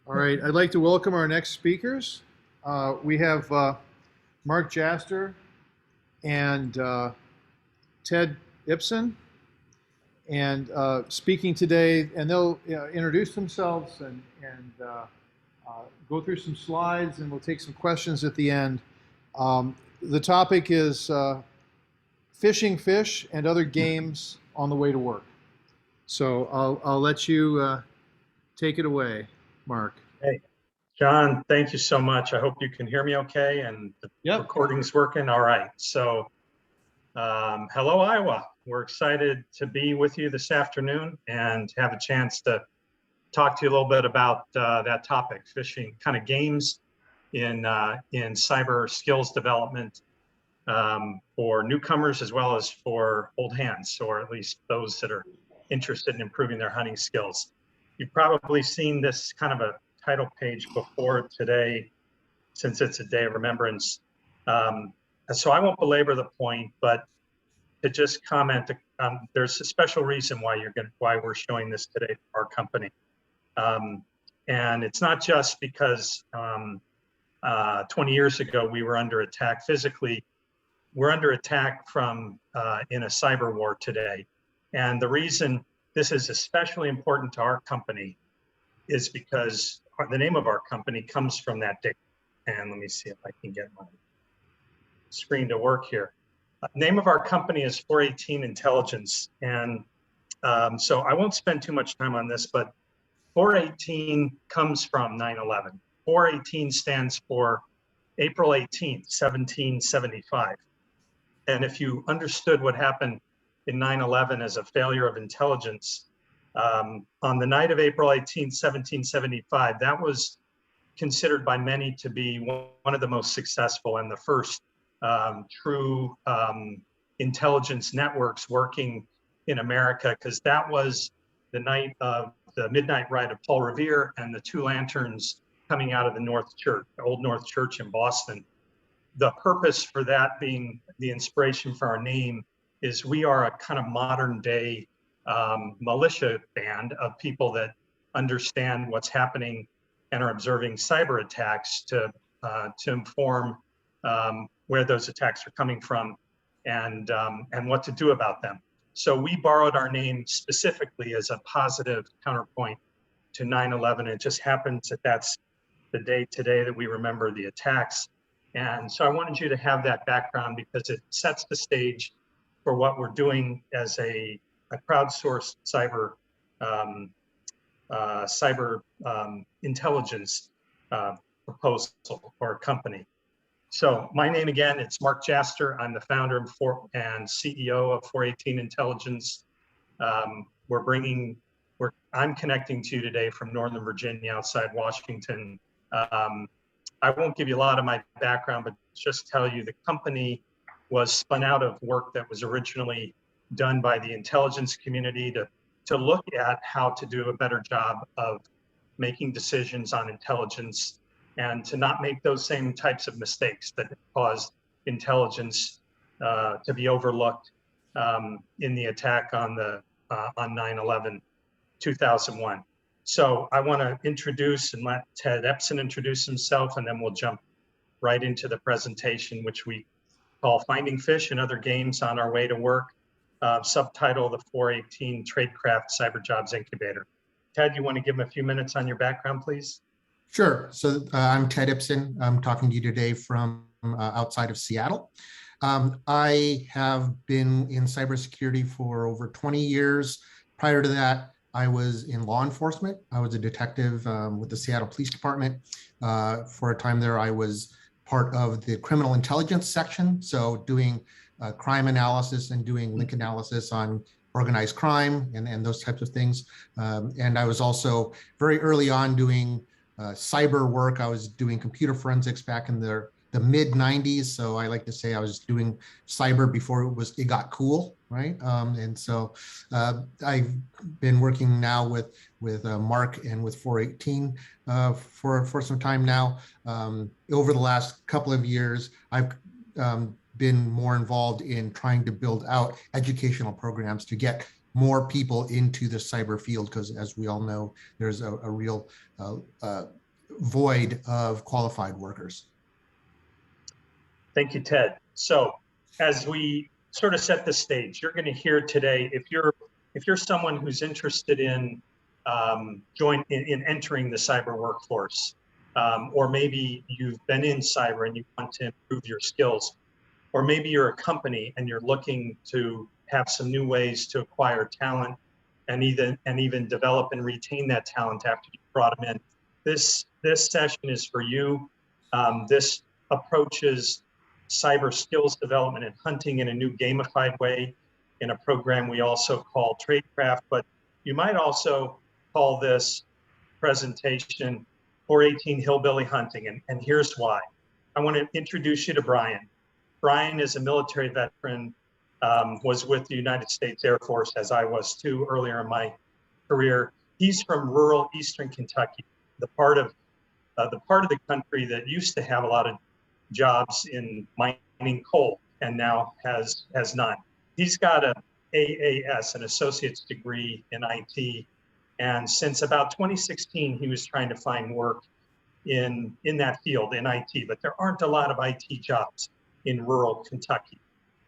All right, I'd like to welcome our next speakers. We have Mark Jaster and Ted Ibsen, and speaking today, and they'll introduce themselves and go through some slides, and we'll take some questions at the end. The topic is Phishing Phish and other games on the way to work. So I'll let you take it away, Mark. Hey, John, thank you so much. I hope you can hear me okay and the recording's working. All right. So, hello, Iowa. We're excited to be with you this afternoon and have a chance to talk to you a little bit about that topic, phishing kind of games in cyber skills development for newcomers as well as for old hands, or at least those that are interested in improving their hunting skills. You've probably seen this kind of a title page before today, since it's a day of remembrance. So I won't belabor the point, but to just comment, there's a special reason why we're showing this today for our company. And it's not just because 20 years ago we were under attack physically. We're under attack from in a cyber war today. And the reason this is especially important to our company is because the name of our company comes from that date. And let me see if I can get my screen to work here. Name of our company is 418 Intelligence. And so I won't spend too much time on this, but 418 comes from 9/11. 418 stands for April 18th, 1775. And if you understood what happened in 9/11 as a failure of intelligence, on the night of April 18th, 1775, that was considered by many to be one of the most successful and the first true intelligence networks working in America, because that was the night of the midnight ride of Paul Revere and the two lanterns coming out of the North Church, the Old North Church in Boston. The purpose for that being the inspiration for our name is we are a kind of modern day militia band of people that understand what's happening and are observing cyber attacks to inform where those attacks are coming from and what to do about them. So we borrowed our name specifically as a positive counterpoint to 9/11. It just happens that that's the day today that we remember the attacks. And so I wanted you to have that background because it sets the stage for what we're doing as a crowdsourced cyber intelligence proposal or company. So my name again, it's Mark Jaster. I'm the founder and CEO of 418 Intelligence. I'm connecting to you today from Northern Virginia outside Washington. I won't give you a lot of my background, but just tell you the company was spun out of work that was originally done by the intelligence community to look at how to do a better job of making decisions on intelligence and to not make those same types of mistakes that caused intelligence to be overlooked in the attack on 9/11, 2001. So I want to introduce and let Ted Ibsen introduce himself, and then we'll jump right into the presentation, which we call Phinding Phish and Other Games on Our Way to Work, subtitle the 418 Tradecraft Cyber Jobs Incubator. Ted, you want to give him a few minutes on your background, please? Sure. So I'm Ted Ibsen. I'm talking to you today from outside of Seattle. I have been in cybersecurity for over 20 years. Prior to that, I was in law enforcement. I was a detective with the Seattle Police Department. For a time there, I was part of the criminal intelligence section. So doing crime analysis and doing link analysis on organized crime and those types of things. And I was also very early on doing cyber work. I was doing computer forensics back in the mid 90s. So I like to say I was doing cyber before it got cool, right? And so I've been working now with Mark and with 418 for some time now. Over the last couple of years, I've been more involved in trying to build out educational programs to get more people into the cyber field, because as we all know, there's a real void of qualified workers. Thank you, Ted. So as we sort of set the stage, you're going to hear today, if you're someone who's interested in entering the cyber workforce, or maybe you've been in cyber and you want to improve your skills, or maybe you're a company and you're looking to have some new ways to acquire talent and even develop and retain that talent after you brought them in. This session is for you. This approaches cyber skills development and hunting in a new gamified way in a program we also call Tradecraft, but you might also call this presentation 418 Hillbilly Hunting, and here's why. I want to introduce you to Brian. Brian is a military veteran, was with the United States Air Force, as I was too earlier in my career. He's from rural Eastern Kentucky, the part of the country that used to have a lot of jobs in mining coal and now has none. He's got an AAS, an associate's degree in IT, and since about 2016, he was trying to find work in that field in IT, but there aren't a lot of IT jobs in rural Kentucky,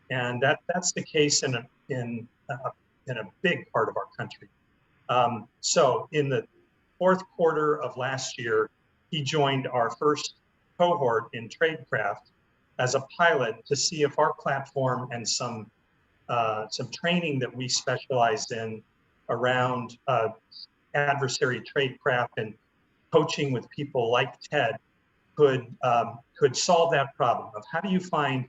and that's the case in a big part of our country. So in the fourth quarter of last year, he joined our first cohort in Tradecraft as a pilot to see if our platform and some training that we specialize in around adversary tradecraft and coaching with people like Ted could solve that problem of how do you find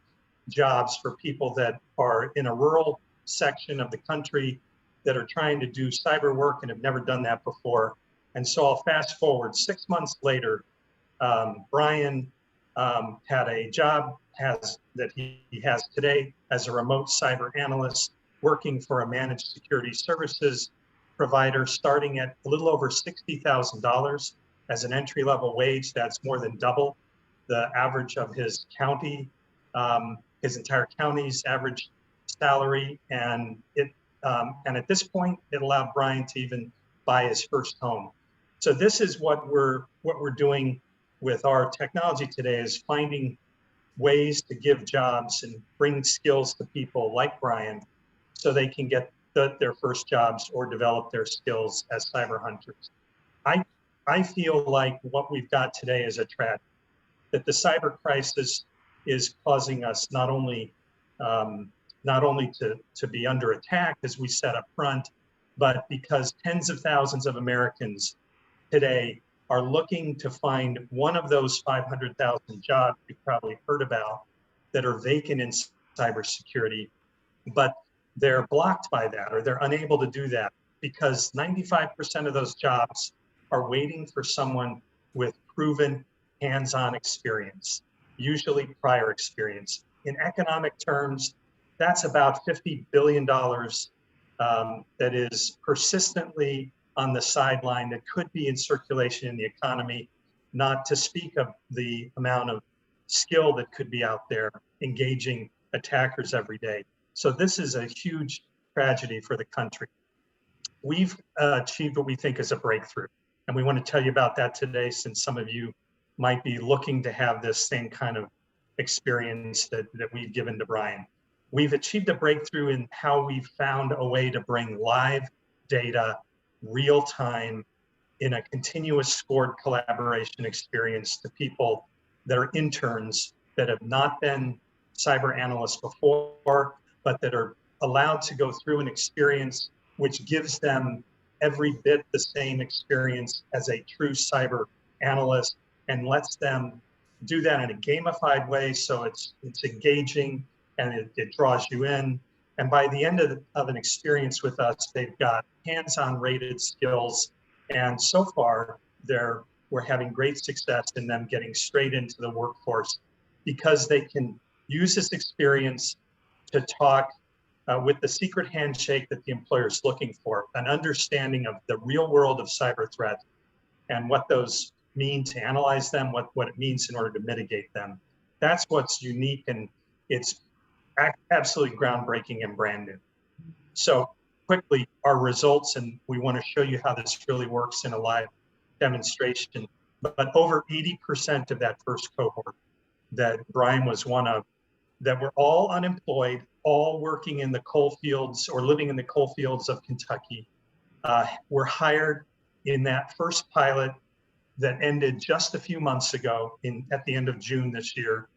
jobs for people that are in a rural section of the country that are trying to do cyber work and have never done that before. And so I'll fast forward 6 months later, Brian had a job that he has today as a remote cyber analyst working for a managed security services provider starting at a little over $60,000 as an entry-level wage. That's more than double the average of his county, his entire county's average salary. And at this point, it allowed Brian to even buy his first home. So this is what we're doing with our technology today, is finding ways to give jobs and bring skills to people like Brian so they can get their first jobs or develop their skills as cyber hunters. I feel like what we've got today is a tragedy, that the cyber crisis is causing us not only to be under attack, as we said up front, but because tens of thousands of Americans today are looking to find one of those 500,000 jobs you've probably heard about that are vacant in cybersecurity, but they're blocked by that, or they're unable to do that because 95% of those jobs are waiting for someone with proven hands-on experience, usually prior experience. In economic terms, that's about $50 billion that is persistently on the sideline that could be in circulation in the economy, not to speak of the amount of skill that could be out there engaging attackers every day. So this is a huge tragedy for the country. We've achieved what we think is a breakthrough, and we want to tell you about that today, since some of you might be looking to have this same kind of experience that we've given to Brian. We've achieved a breakthrough in how we've found a way to bring live data, real time, in a continuous scored collaboration experience to people that are interns that have not been cyber analysts before, but that are allowed to go through an experience which gives them every bit the same experience as a true cyber analyst, and lets them do that in a gamified way, so it's engaging and it draws you in. And by the end of an experience with us, they've got hands-on rated skills, and so far we're having great success in them getting straight into the workforce because they can use this experience to talk with the secret handshake that the employer is looking for, an understanding of the real world of cyber threats and what those mean to analyze them, what it means in order to mitigate them. That's what's unique, and it's absolutely groundbreaking and brand new. So quickly our results, and we want to show you how this really works in a live demonstration. But over 80% of that first cohort that Brian was one of, that were all unemployed, all working in the coal fields or living in the coal fields of Kentucky, were hired in that first pilot that ended just a few months ago at the end of June this year.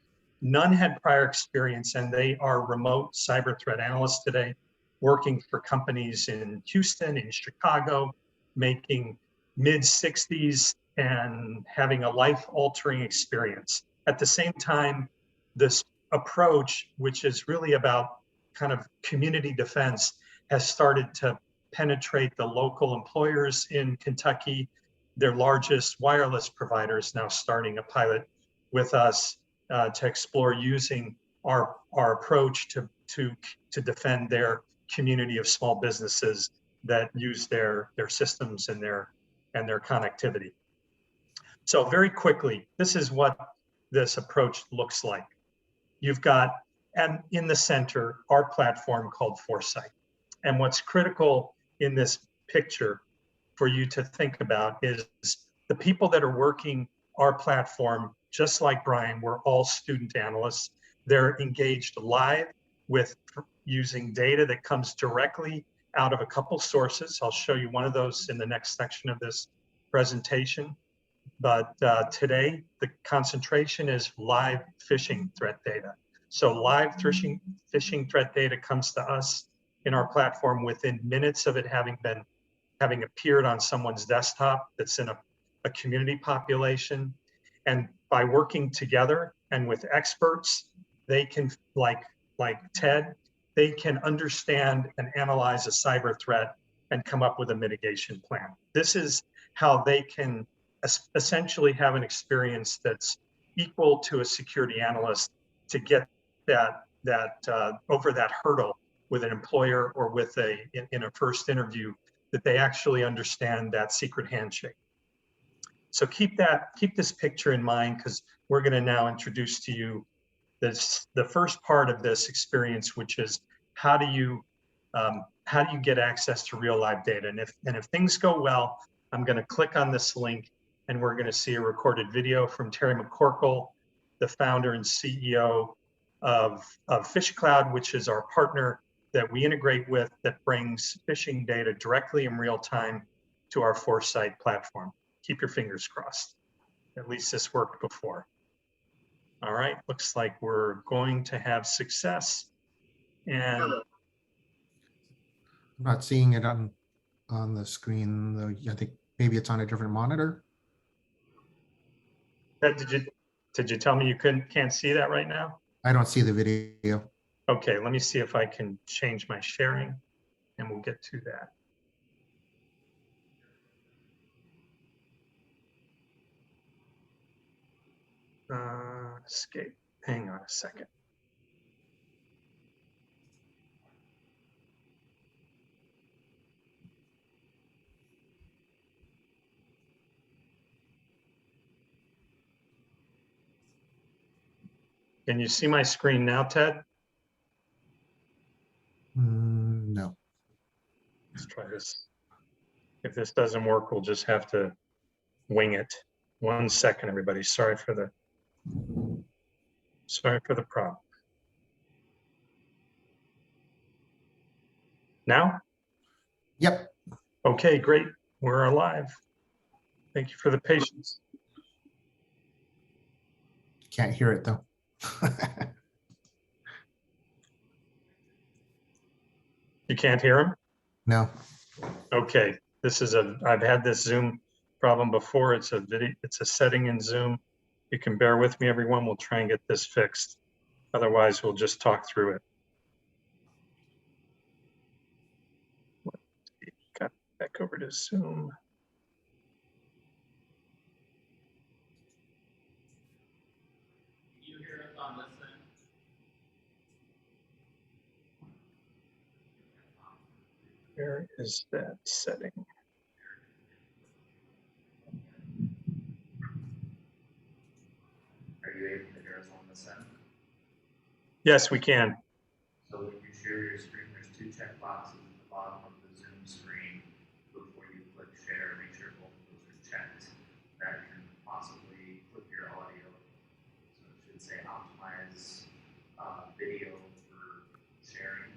None had prior experience, and they are remote cyber threat analysts today, working for companies in Houston, in Chicago, making mid-60s and having a life-altering experience. At the same time, this approach, which is really about kind of community defense, has started to penetrate the local employers in Kentucky. Their largest wireless providers now starting a pilot with us to explore using our approach to defend their community of small businesses that use their systems and their connectivity. So very quickly, this is what this approach looks like. You've got, and in the center, our platform called Foresight. And what's critical in this picture for you to think about is the people that are working our platform, just like Brian, we're all student analysts. They're engaged live with using data that comes directly out of a couple sources. I'll show you one of those in the next section of this presentation. But today, the concentration is live phishing threat data. So live phishing threat data comes to us in our platform within minutes of it having appeared on someone's desktop that's in a community population. And by working together and with experts, they can, like Ted, they can understand and analyze a cyber threat and come up with a mitigation plan. This is how they can essentially have an experience that's equal to a security analyst to get that over that hurdle with an employer or with in a first interview, that they actually understand that secret handshake. So keep this picture in mind, because we're going to now introduce to you the first part of this experience, which is how do you get access to real live data? And if things go well, I'm going to click on this link, and we're going to see a recorded video from Terry McCorkle, the founder and CEO of Phish Cloud, which is our partner that we integrate with that brings phishing data directly in real time to our Foresight platform. Keep your fingers crossed. At least this worked before. All right, looks like we're going to have success. And I'm not seeing it on the screen, though. I think maybe it's on a different monitor. Did you tell me you can't see that right now? I don't see the video. Okay, let me see if I can change my sharing, and we'll get to that. Escape. Hang on a second. Can you see my screen now, Ted? No. Let's try this. If this doesn't work, we'll just have to wing it. 1 second, everybody. Sorry for the problem. Now? Yep. Okay, great. We're alive. Thank you for the patience. Can't hear it though. You can't hear him? No. Okay. I've had this Zoom problem before. It's a setting in Zoom. You can bear with me, everyone. We'll try and get this fixed. Otherwise, we'll just talk through it. Got back over to Zoom. Can you hear us on this end? Where is that setting? Are you able to hear us on this end? Yes, we can. So when you share your screen, there's two check boxes at the bottom of say optimize video for sharing.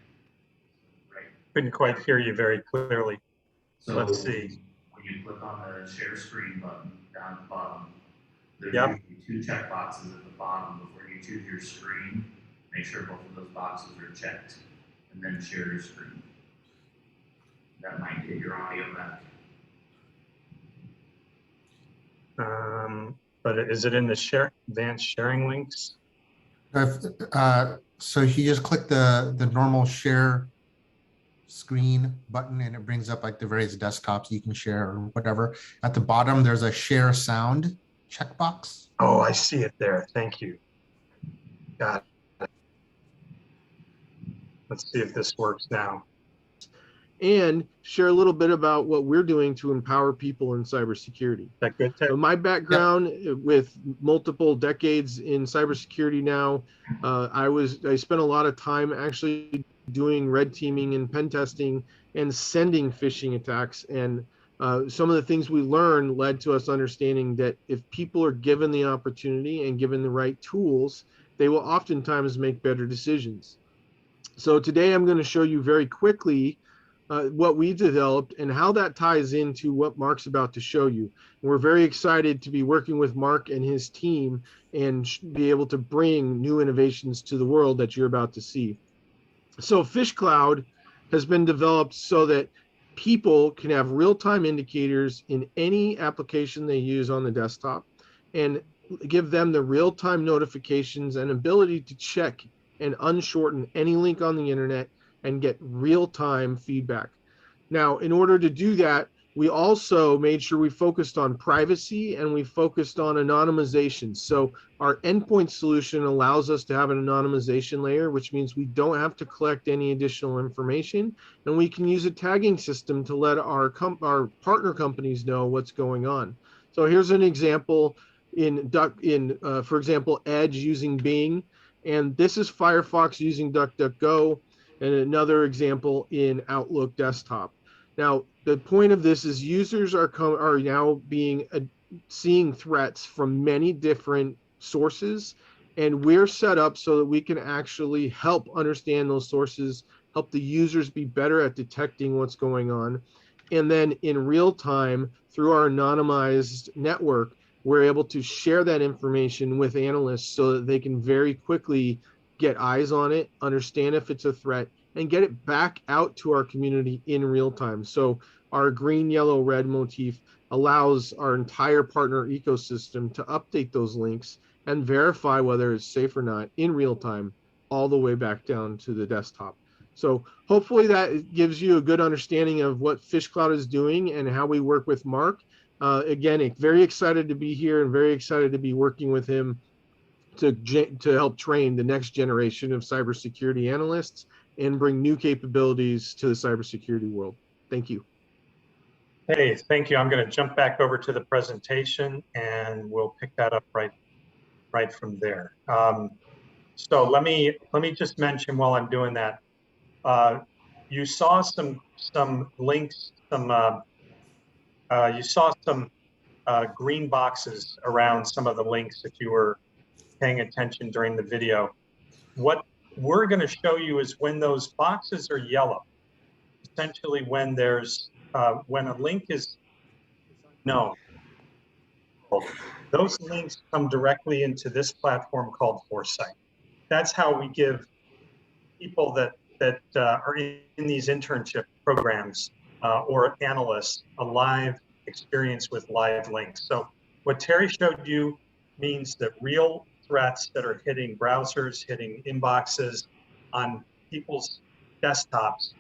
Right. Couldn't quite hear you very clearly. So let's see. When you click on the share screen button down at the bottom, there's Yep. usually 2 check boxes at the bottom before you choose your screen. Make sure both of those boxes are checked, and then share your screen. That might get your audio back. But is it in the advanced sharing links? So you just click the normal share screen button and it brings up like the various desktops you can share or whatever. At the bottom, there's a share sound checkbox. Oh, I see it there. Thank you. Got it. Let's see if this works now. And share a little bit about what we're doing to empower people in cybersecurity. Is that good, Ted? So my background with multiple decades in cybersecurity now, I spent a lot of time actually doing red teaming and pen testing and sending phishing attacks. And some of the things we learned led to us understanding that if people are given the opportunity and given the right tools, they will oftentimes make better decisions. So today I'm going to show you very quickly what we developed and how that ties into what Mark's about to show you. And we're very excited to be working with Mark and his team and be able to bring new innovations to the world that you're about to see. So Phish Cloud has been developed so that people can have real-time indicators in any application they use on the desktop and give them the real-time notifications and ability to check and unshorten any link on the internet and get real-time feedback. Now, in order to do that, we also made sure we focused on privacy and we focused on anonymization. So our endpoint solution allows us to have an anonymization layer, which means we don't have to collect any additional information, and we can use a tagging system to let our partner companies know what's going on. So here's an example for example, Edge using Bing, and this is Firefox using DuckDuckGo, and another example in Outlook desktop. Now, the point of this is users are now seeing threats from many different sources, and we're set up so that we can actually help understand those sources, help the users be better at detecting what's going on. And then in real time, through our anonymized network, we're able to share that information with analysts so that they can very quickly get eyes on it, understand if it's a threat, and get it back out to our community in real time. So our green, yellow, red motif allows our entire partner ecosystem to update those links and verify whether it's safe or not in real time, all the way back down to the desktop. So hopefully that gives you a good understanding of what Phish Cloud is doing and how we work with Mark. Again, very excited to be here and very excited to be working with him to help train the next generation of cybersecurity analysts and bring new capabilities to the cybersecurity world. Thank you. Hey, thank you. I'm going to jump back over to the presentation and we'll pick that up right from there. So let me just mention while I'm doing that, you saw some links, you saw some green boxes around some of the links that you were paying attention during the video. What we're going to show you is when those boxes are yellow, essentially when there's when a link is known, those links come directly into this platform called Foresight. That's how we give people that are in these internship programs or analysts a live experience with live links. So what Terry showed you means that real threats that are hitting browsers, hitting inboxes on people's desktops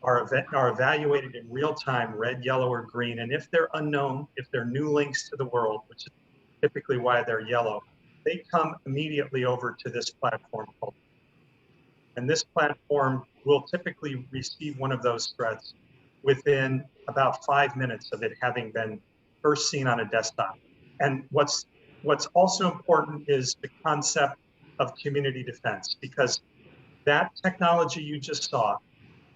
are evaluated in real time, red, yellow, or green. And if they're unknown, if they're new links to the world, which is typically why they're yellow, they come immediately over to this platform. And this platform will typically receive one of those threats within about 5 minutes of it having been first seen on a desktop. And what's also important is the concept of community defense, because that technology you just saw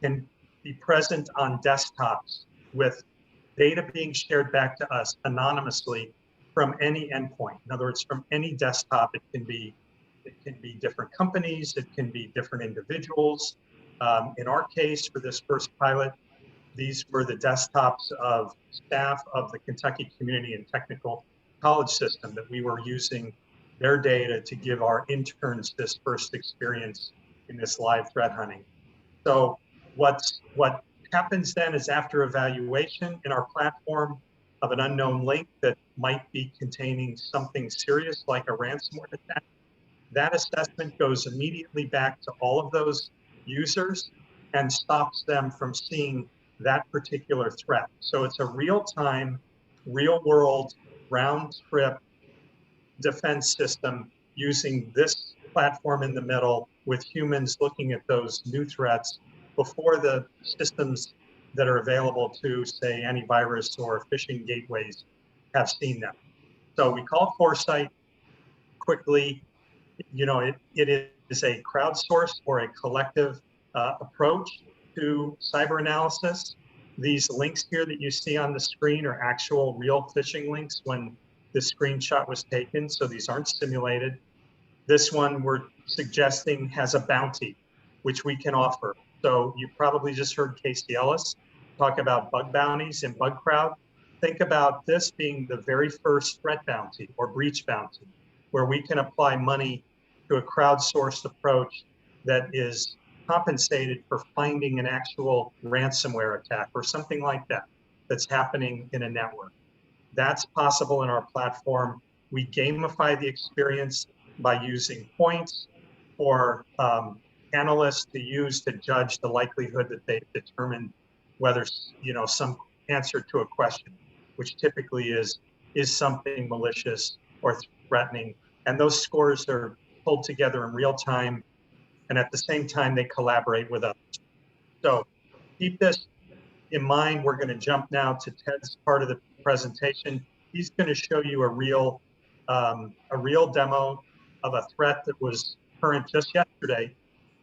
can be present on desktops with data being shared back to us anonymously from any endpoint. In other words, from any desktop, it can be It can be different companies. It can be different individuals. In our case, for this first pilot, these were the desktops of staff of the Kentucky Community and Technical College System that we were using their data to give our interns this first experience in this live threat hunting. So what happens then is after evaluation in our platform of an unknown link that might be containing something serious like a ransomware attack, that assessment goes immediately back to all of those users and stops them from seeing that particular threat. So it's a real-time, real-world, round-trip defense system using this platform in the middle with humans looking at those new threats before the systems that are available to, say, antivirus or phishing gateways have seen them. So we call Foresight quickly. You know, it is a crowdsourced or a collective approach to cyber analysis. These links here that you see on the screen are actual real phishing links when the screenshot was taken, so these aren't simulated. This one we're suggesting has a bounty, which we can offer. So you probably just heard Casey Ellis talk about bug bounties in Bug Crowd. Think about this being the very first threat bounty or breach bounty, where we can apply money to a crowdsourced approach that is compensated for finding an actual ransomware attack or something like that that's happening in a network. That's possible in our platform. We gamify the experience by using points for analysts to use to judge the likelihood that they've determined whether, you know, some answer to a question, which typically is something malicious or threatening. And those scores are pulled together in real time. And at the same time, they collaborate with us. So keep this in mind. We're going to jump now to Ted's part of the presentation. He's going to show you a real demo of a threat that was current just yesterday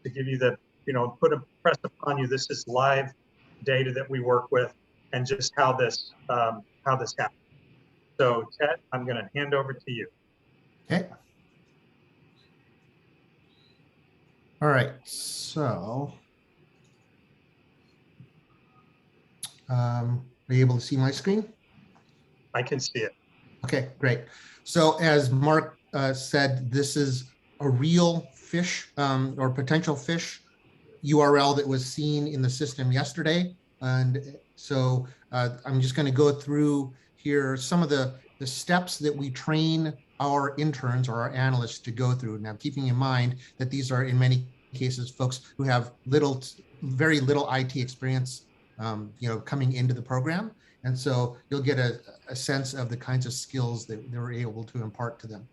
to give you the, you know, press upon you. This is live data that we work with and just how this happened. So Ted, I'm going to hand over to you. Okay. All right, so are you able to see my screen? I can see it. Okay, great. So as Mark said, this is a real phish or potential phish URL that was seen in the system yesterday. And so I'm just going to go through here some of the steps that we train our interns or our analysts to go through. Now, keeping in mind that these are in many cases folks who have very little IT experience, you know, coming into the program. And so you'll get a sense of the kinds of skills that they were able to impart to them.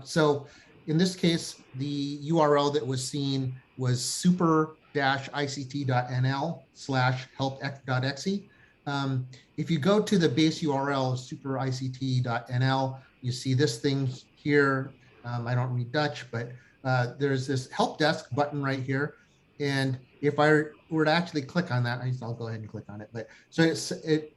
So in this case, the URL that was seen was super-ict.nl/help.exe. If you go to the base URL, super-ict.nl, you see this thing here. I don't read Dutch, but there's this help desk button right here. And if I were to actually click on that, I'll go ahead and click on it. But so it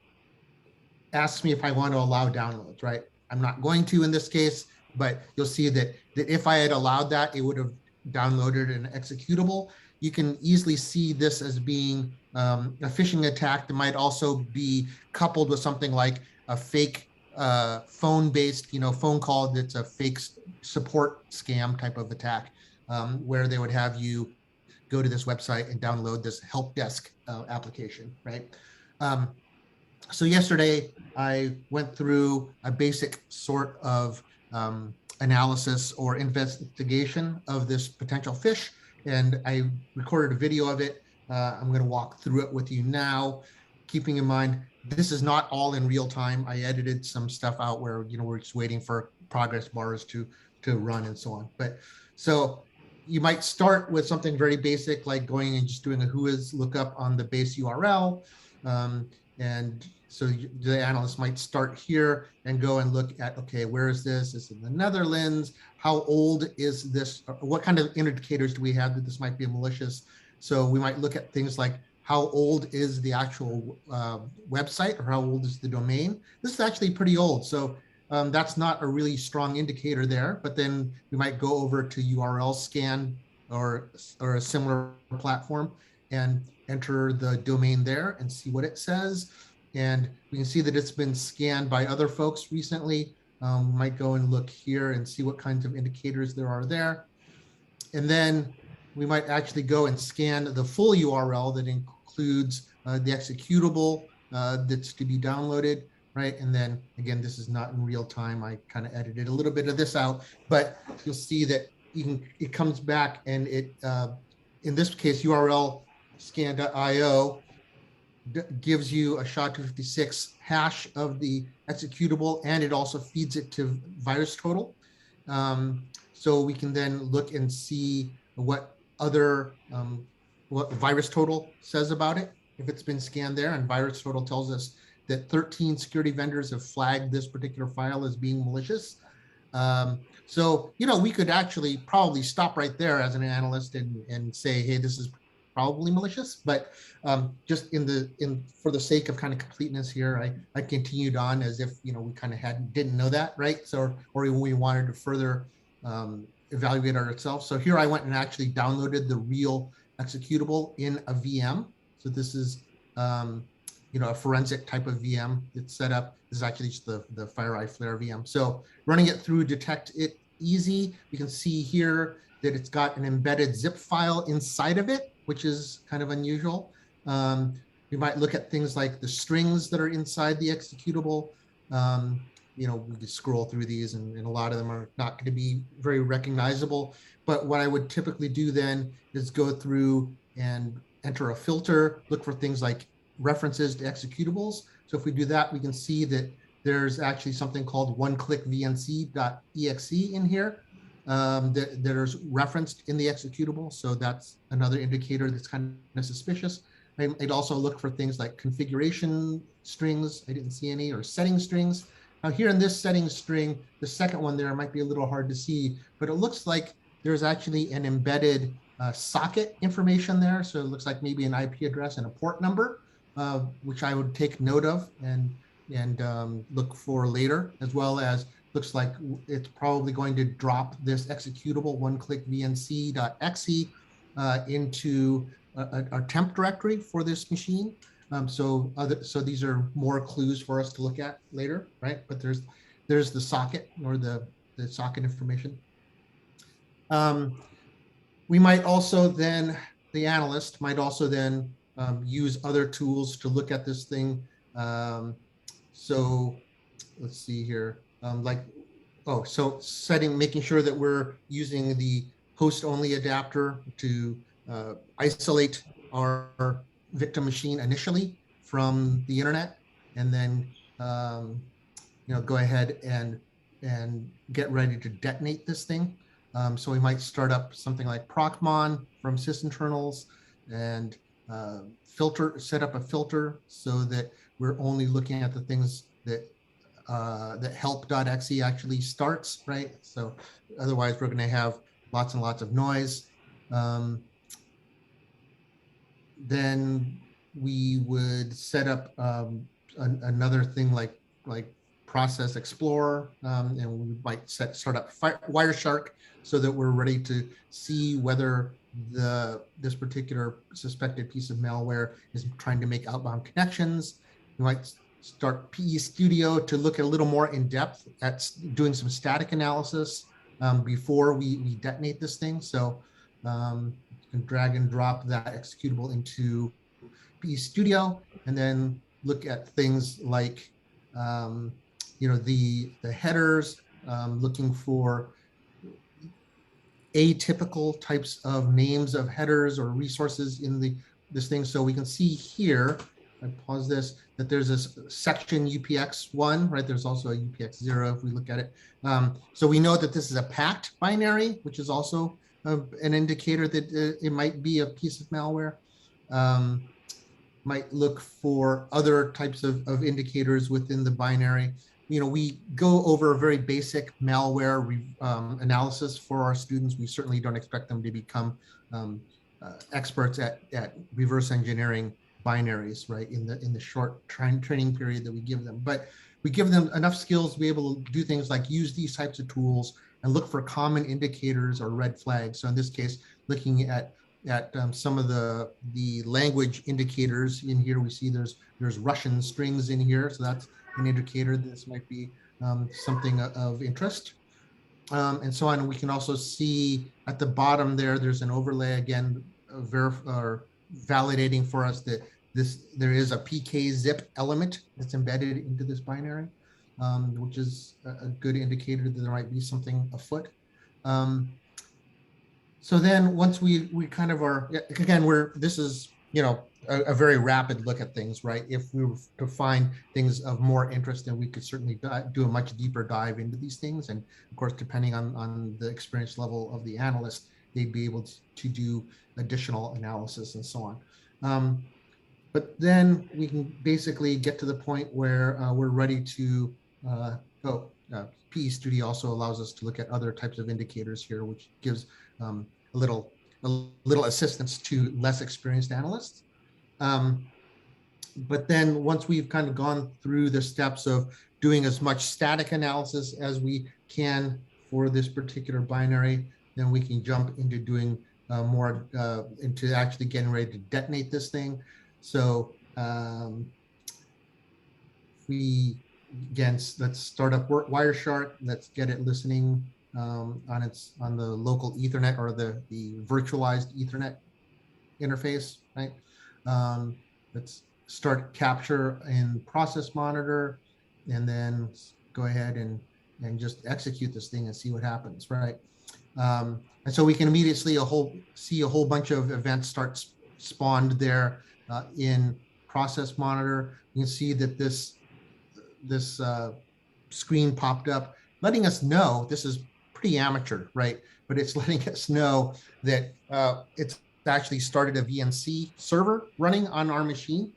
asks me if I want to allow downloads, right? I'm not going to in this case, but you'll see that if I had allowed that, it would have downloaded an executable. You can easily see this as being a phishing attack that might also be coupled with something like a fake phone-based, you know, phone call that's a fake support scam type of attack, where they would have you go to this website and download this help desk application, right? So yesterday I went through a basic sort of analysis or investigation of this potential phish, and I recorded a video of it. I'm going to walk through it with you now, keeping in mind this is not all in real time. I edited some stuff out where, you know, we're just waiting for progress bars to run and so on. But so you might start with something very basic like going and just doing a whois lookup on the base URL. And so the analyst might start here and go and look at, okay, where is this? Is it in the Netherlands? How old is this? What kind of indicators do we have that this might be malicious? So we might look at things like how old is the actual website, or how old is the domain? This is actually pretty old. So that's not a really strong indicator there, but then we might go over to URL scan or a similar platform and enter the domain there and see what it says. And we can see that it's been scanned by other folks recently. We might go and look here and see what kinds of indicators there are there. And then we might actually go and scan the full URL that includes the executable that's to be downloaded, right? And then again, this is not in real time. I kind of edited a little bit of this out, but you'll see that it comes back and it, in this case, URL scan.io gives you a SHA-256 hash of the executable, and it also feeds it to VirusTotal. So we can then look and see what other, what VirusTotal says about it, if it's been scanned there. And VirusTotal tells us that 13 security vendors have flagged this particular file as being malicious. So, you know, we could actually probably stop right there as an analyst and say, hey, this is probably malicious, but just for the sake of kind of completeness here, I continued on as if, you know, we kind of didn't know that, right? So, or we wanted to further evaluate ourselves. So here I went and actually downloaded the real executable in a VM. So this is, you know, a forensic type of VM that's set up. This is actually just the FireEye Flare VM. So running it through Detect It Easy, you can see here that it's got an embedded zip file inside of it, which is kind of unusual. We might look at things like the strings that are inside the executable. You know, we just scroll through these and a lot of them are not going to be very recognizable. But what I would typically do then is go through and enter a filter, look for things like references to executables. So if we do that, we can see that there's actually something called oneclickvnc.exe in here that is referenced in the executable. So that's another indicator that's kind of suspicious. I'd also look for things like configuration strings. I didn't see any, or setting strings. Now here in this setting string, the second one there might be a little hard to see, but it looks like there's actually an embedded socket information there. So it looks like maybe an IP address and a port number, which I would take note of and look for later, as well as looks like it's probably going to drop this executable oneclickvnc.exe into a temp directory for this machine. So these are more clues for us to look at later, right? But there's the socket, or the socket information. We might also then, the analyst might also then use other tools to look at this thing. So let's see here, so making sure that we're using the host-only adapter to isolate our victim machine initially from the internet, and then you know, go ahead and get ready to detonate this thing. So we might start up something like procmon from sysinternals and set up a filter so that we're only looking at the things that that help.exe actually starts, right? So otherwise we're going to have lots and lots of noise. Then we would set up another thing like Process Explorer, and we might start up Wireshark so that we're ready to see whether this particular suspected piece of malware is trying to make outbound connections. We might start PE Studio to look a little more in depth at doing some static analysis before we detonate this thing. So you can drag and drop that executable into PE Studio, and then look at things like you know, the headers, looking for atypical types of names of headers or resources in this thing. So we can see here, I pause this, that there's this section UPX1, right? There's also a UPX0 if we look at it. So we know that this is a packed binary, which is also an indicator that it might be a piece of malware. Might look for other types of indicators within the binary. You know, we go over a very basic malware analysis for our students. We certainly don't expect them to become experts at reverse engineering binaries, right, in the short training period that we give them. But we give them enough skills to be able to do things like use these types of tools and look for common indicators or red flags. So in this case, looking at some of the language indicators in here, we see there's Russian strings in here, so that's an indicator that this might be something of interest, and so on. And we can also see at the bottom there's an overlay again, validating for us that there is a PK zip element that's embedded into this binary, which is a good indicator that there might be something afoot. So then once we kind of are, again, this is, a very rapid look at things, right? If we were to find things of more interest, then we could certainly do a much deeper dive into these things. And of course, depending on the experience level of the analyst, they'd be able to do additional analysis and so on. But then we can basically get to the point where we're ready to go. PE Studio also allows us to look at other types of indicators here, which gives a little assistance to less experienced analysts. But then once we've kind of gone through the steps of doing as much static analysis as we can for this particular binary, then we can jump into doing more, into actually getting ready to detonate this thing. So let's start up Wireshark. Let's get it listening on the local Ethernet or the virtualized Ethernet interface, right? Let's start capture in process monitor, and then go ahead and just execute this thing and see what happens, right? And so we can immediately see a whole bunch of events start spawned there in process monitor. You can see that this screen popped up, letting us know, this is pretty amateur, right? But it's letting us know that it's actually started a VNC server running on our machine,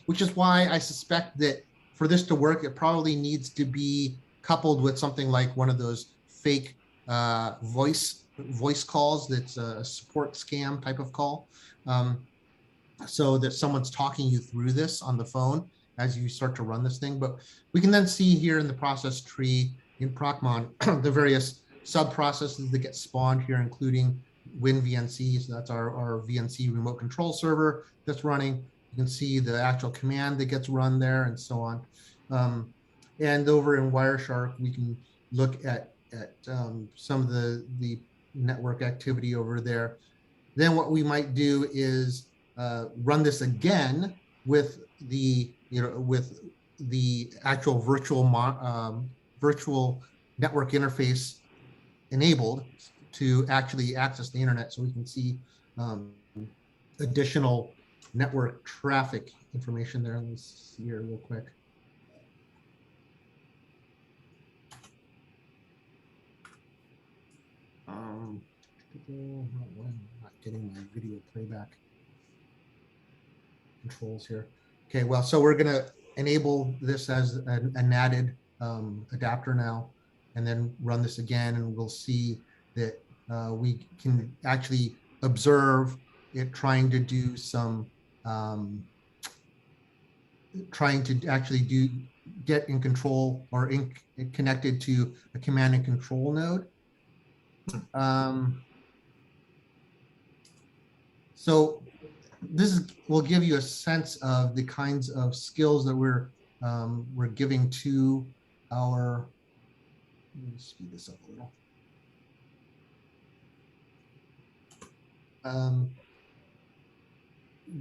which is why I suspect that for this to work, it probably needs to be coupled with something like one of those fake voice calls that's a support scam type of call, so that someone's talking you through this on the phone as you start to run this thing. But we can then see here in the process tree in Procmon the various sub-processes that get spawned here, including WinVNC. So that's our VNC remote control server that's running. You can see the actual command that gets run there and so on. And over in Wireshark, we can look at some of the network activity over there. Then what we might do is run this again with the actual virtual network interface enabled to actually access the internet, so we can see additional network traffic information there. Let's see here real quick. I'm not getting my video playback controls here. Okay, well, so we're going to enable this as an added adapter now, and then run this again, and we'll see that we can actually observe it trying to do some, trying to actually get in control or connected to a command and control node. So this will give you a sense of the kinds of skills that we're giving to our, let me speed this up a little.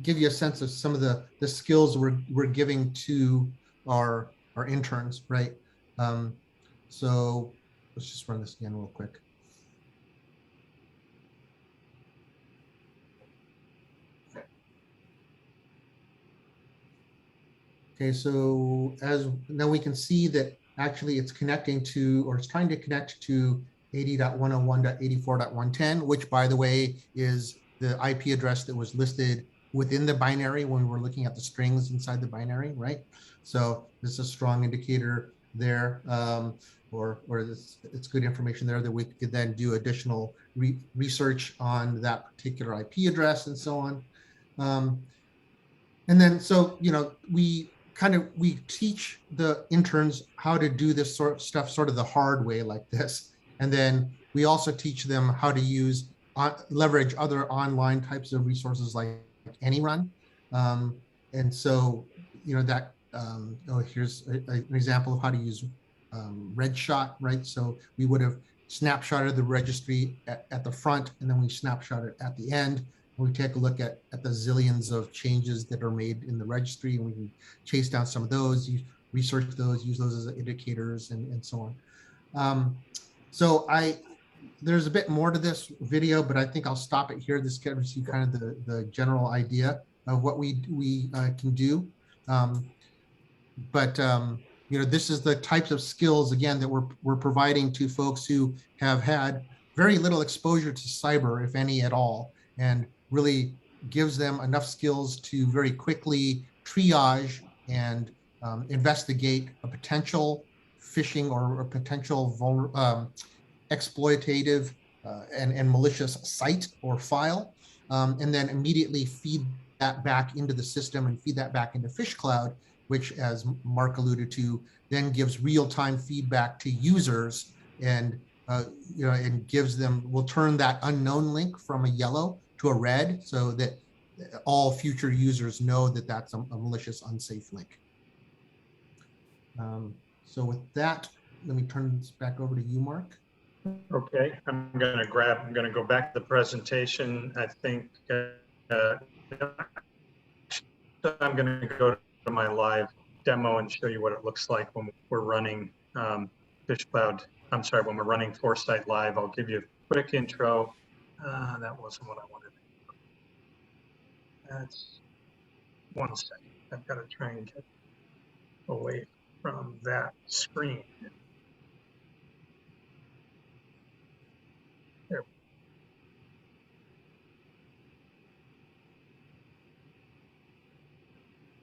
Give you a sense of some of the skills we're giving to our interns, right? So let's just run this again real quick. Okay, so now we can see that actually it's connecting to, or it's trying to connect to 80.101.84.110, which, by the way, is the IP address that was listed within the binary when we were looking at the strings inside the binary, right? So this is a strong indicator there, or it's good information there that we could then do additional research on that particular IP address and so on. And then, so, we we teach the interns how to do this sort of stuff sort of the hard way like this. And then we also teach them how to use, leverage other online types of resources like AnyRun. And so, that, here's an example of how to use RedShot, right? So we would have snapshotted the registry at the front, and then we snapshot it at the end. We take a look at the zillions of changes that are made in the registry, and we can chase down some of those, research those, use those as indicators, and so on. So there's a bit more to this video, but I think I'll stop it here. This gives you kind of the general idea of what we can do. This is the types of skills, again, that we're providing to folks who have had very little exposure to cyber, if any at all, and really gives them enough skills to very quickly triage and investigate a potential phishing or a potential exploitative and malicious site or file, and then immediately feed that back into the system and feed that back into Phish Cloud, which, as Mark alluded to, then gives real-time feedback to users, and and gives them, will turn that unknown link from a yellow to a red, so that all future users know that that's a malicious, unsafe link. So with that, let me turn this back over to you, Mark. Okay, I'm going to go back to the presentation. I think I'm going to go to my live demo and show you what it looks like when we're running Phish Cloud. I'm sorry, when we're running Foresight live. I'll give you a quick intro. That wasn't what I wanted. That's 1 second. I've got to try and get away from that screen. There.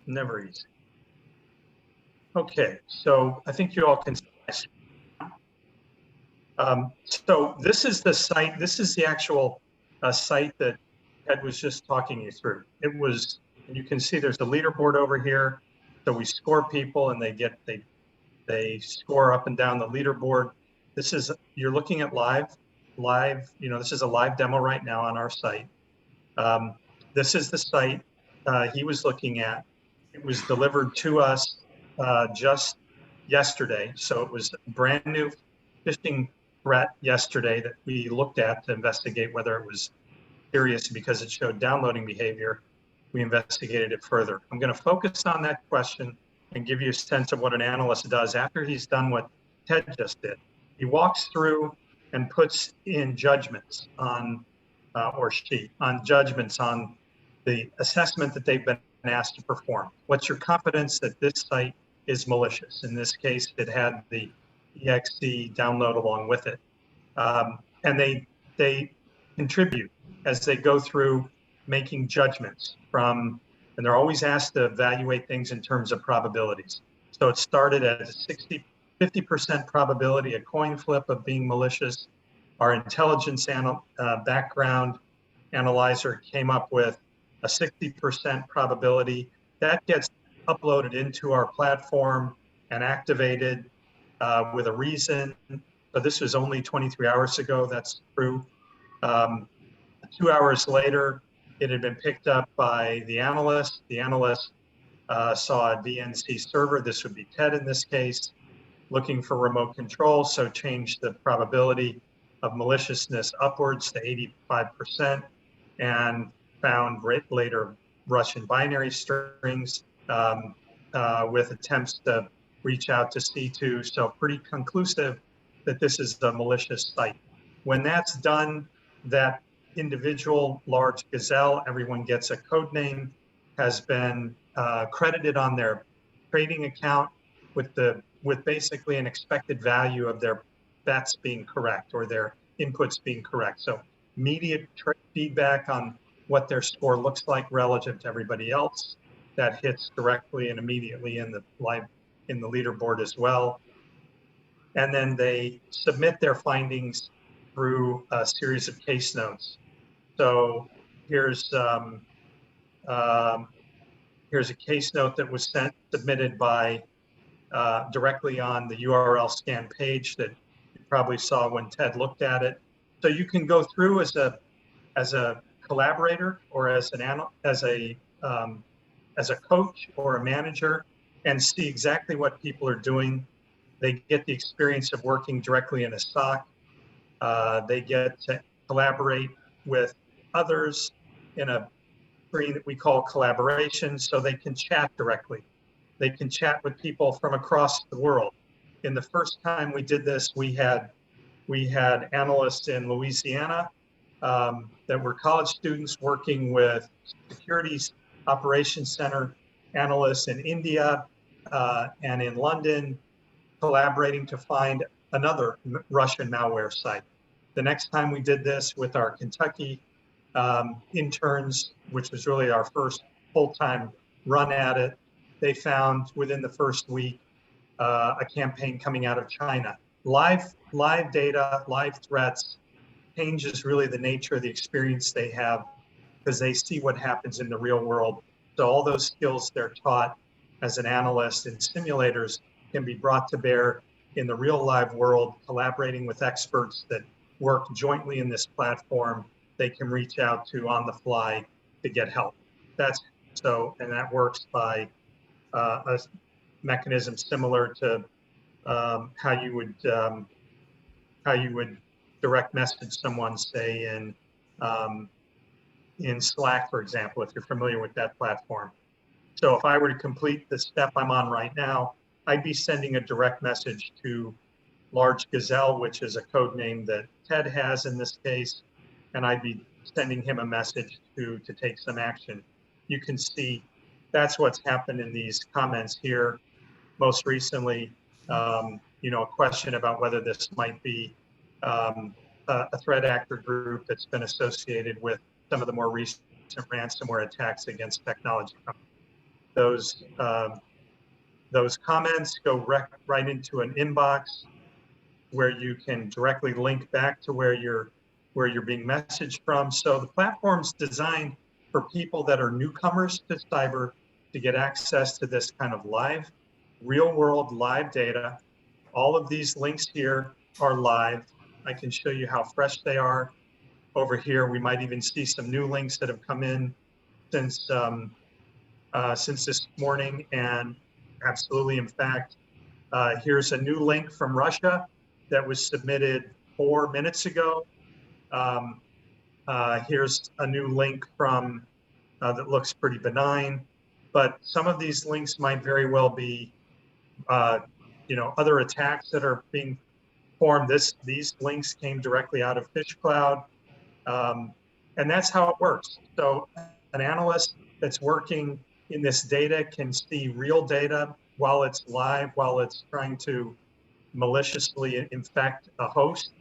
Never easy. Okay, so I think you all can see. So this is the site. This is the actual site that Ed was just talking you through. It was, and you can see there's a leaderboard over here. So we score people, and they score up and down the leaderboard. This is, you're looking at live. This is a live demo right now on our site. This is the site he was looking at. It was delivered to us just yesterday. So it was a brand new phishing threat yesterday that we looked at to investigate whether it was serious, because it showed downloading behavior. We investigated it further. I'm going to focus on that question and give you a sense of what an analyst does after he's done what Ted just did. He walks through and puts in judgments on, or she, on judgments on the assessment that they've been asked to perform. What's your confidence that this site is malicious? In this case, it had the exe download along with it. And they contribute as they go through making judgments from, and they're always asked to evaluate things in terms of probabilities. So it started at a 50% probability, a coin flip of being malicious. Our intelligence background analyzer came up with a 60% probability. That gets uploaded into our platform and activated with a reason. But this was only 23 hours ago, that's true. 2 hours later, it had been picked up by the analyst. The analyst saw a DNC server, this would be Ted in this case, looking for remote control, so changed the probability of maliciousness upwards to 85%, and found later Russian binary strings with attempts to reach out to C2. So pretty conclusive that this is a malicious site. When that's done, that individual large gazelle, everyone gets a code name, has been credited on their trading account with basically an expected value of their bets being correct or their inputs being correct. So immediate feedback on what their score looks like relative to everybody else. That hits directly and immediately in the leaderboard as well. And then they submit their findings through a series of case notes. So here's Here's a case note that was submitted by directly on the URL scan page that you probably saw when Ted looked at it. So you can go through as a collaborator or as a coach or a manager and see exactly what people are doing. They get the experience of working directly in a SOC. They get to collaborate with others in a screen that we call collaboration, so they can chat directly. They can chat with people from across the world. In the first time we did this, we had analysts in Louisiana that were college students working with securities operations center analysts in India and in London, collaborating to find another Russian malware site. The next time we did this with our Kentucky interns, which was really our first full-time run at it, they found within the first week a campaign coming out of China. Live data, live threats changes really the nature of the experience they have because they see what happens in the real world. So all those skills they're taught as an analyst in simulators can be brought to bear in the real live world, collaborating with experts that work jointly in this platform. They can reach out to on the fly to get help. And that works by a mechanism similar to how you would direct message someone, say in Slack, for example, if you're familiar with that platform. So if I were to complete the step I'm on right now, I'd be sending a direct message to Large Gazelle, which is a code name that Ted has in this case, and I'd be sending him a message to take some action. You can see that's what's happened in these comments here. Most recently, a question about whether this might be a threat actor group that's been associated with some of the more recent ransomware attacks against technology companies. Those comments go right into an inbox where you can directly link back to where you're being messaged from. So the platform's designed for people that are newcomers to cyber to get access to this kind of live, real world live data. All of these links here are live. I can show you how fresh they are. Over here, we might even see some new links that have come in since this morning. And absolutely, in fact, here's a new link from Russia that was submitted 4 minutes ago. Here's a new link from that looks pretty benign, but some of these links might very well be, other attacks that are being formed. These links came directly out of Phish Cloud, and that's how it works. So an analyst that's working in this data can see real data while it's live, while it's trying to maliciously infect a host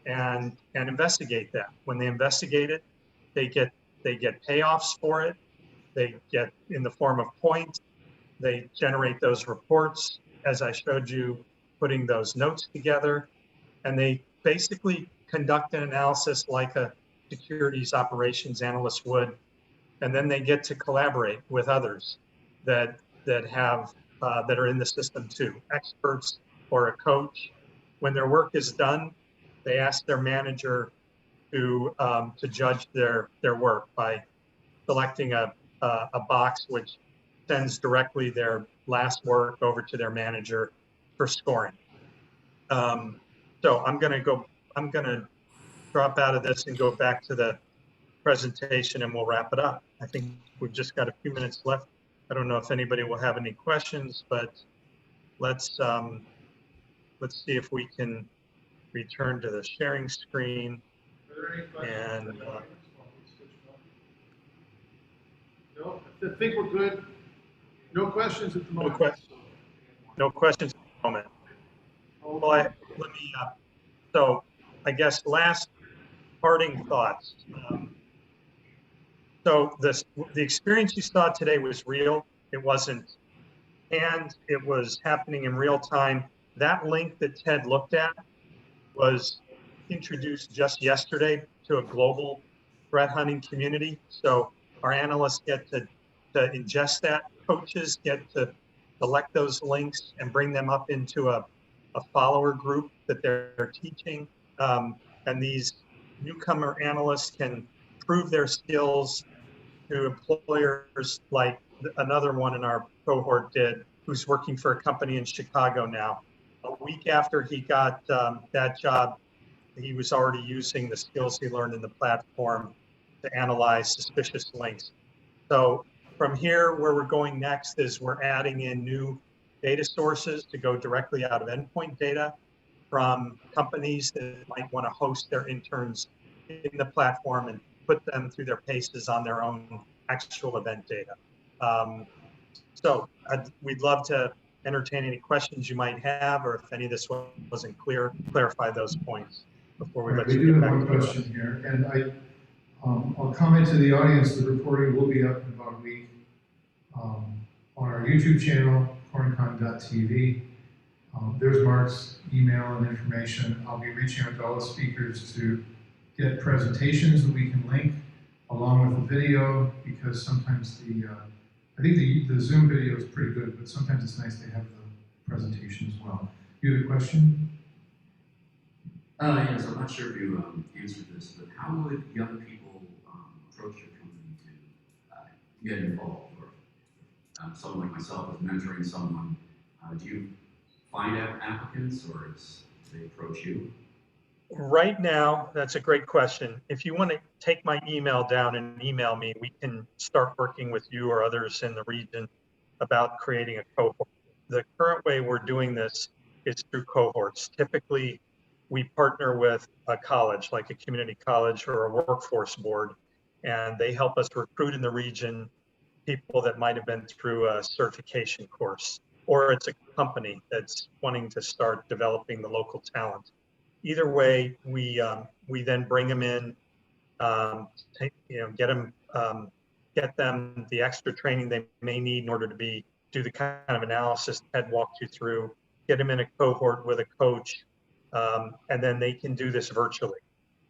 and investigate that. When they investigate it, they get payoffs for it. They get in the form of points. They generate those reports, as I showed you, putting those notes together, and they basically conduct an analysis like a securities operations analyst would, and then they get to collaborate with others that are in the system too, experts or a coach. When their work is done, they ask their manager to judge their work by selecting a box which sends directly their last work over to their manager for scoring. So I'm gonna drop out of this and go back to the presentation and we'll wrap it up. I think we've just got a few minutes left. I don't know if anybody will have any questions, but let's see if we can return to the sharing screen. And no, I think we're good. No questions at the moment. No questions at the moment. Well, so I guess last parting thoughts. So the experience you saw today was real. It wasn't, and it was happening in real time. That link that Ted looked at was introduced just yesterday to a global threat hunting community. So our analysts get to ingest that coaches get to select those links and bring them up into a follower group that they're teaching. And these newcomer analysts can prove their skills to employers like another one in our cohort did, who's working for a company in Chicago now. A week after he got that job, he was already using the skills he learned in the platform to analyze suspicious links. So from here, where we're going next is we're adding in new data sources to go directly out of endpoint data from companies that might want to host their interns in the platform and put them through their paces on their own actual event data. So we'd love to entertain any questions you might have, or if any of this wasn't clear, clarify those points before we let you get back to one question here, and I'll comment to the audience, the recording will be up in about a week on our YouTube channel, CornCon.tv. There's Mark's email and information. I'll be reaching out to all the speakers to get presentations that we can link along with the video, because sometimes I think the Zoom video is pretty good, but sometimes it's nice to have the presentation as well. You have a question? Yes, I'm not sure if you answered this, but how would young people approach your company to get involved? Or someone like myself is mentoring someone. Do you find out applicants, or do they approach you? Right now, that's a great question. If you want to take my email down and email me, we can start working with you or others in the region about creating a cohort. The current way we're doing this is through cohorts. Typically, we partner with a college, like a community college or a workforce board, and they help us recruit in the region people that might have been through a certification course, or it's a company that's wanting to start developing the local talent. Either way, we then bring them in, get them the extra training they may need in order to do the kind of analysis Ted walked you through, get them in a cohort with a coach, and then they can do this virtually.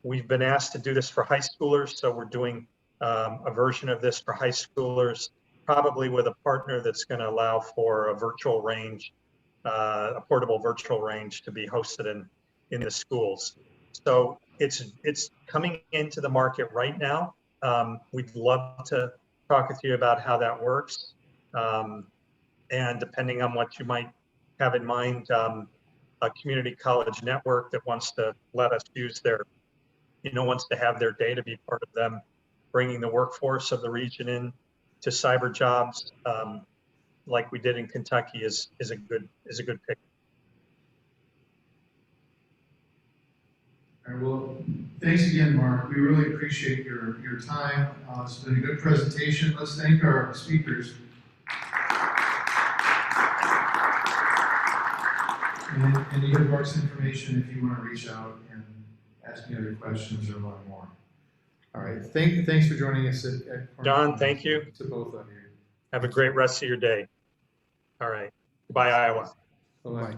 We've been asked to do this for high schoolers, so we're doing a version of this for high schoolers, probably with a partner that's going to allow for a virtual range, a portable virtual range to be hosted in the schools. So it's coming into the market right now. We'd love to talk with you about how that works. And depending on what you might have in mind, a community college network that wants to let us use wants to have their data be part of them, bringing the workforce of the region in to cyber jobs, like we did in Kentucky, is a good pick. All right, well, thanks again, Mark. We really appreciate your time. It's been a good presentation. Let's thank our speakers. And you have Mark's information if you want to reach out and ask me other questions or learn more. All right, thanks for joining us at John, thank you. To both of you. Have a great rest of your day. All right. Bye, Iowa. Bye-bye.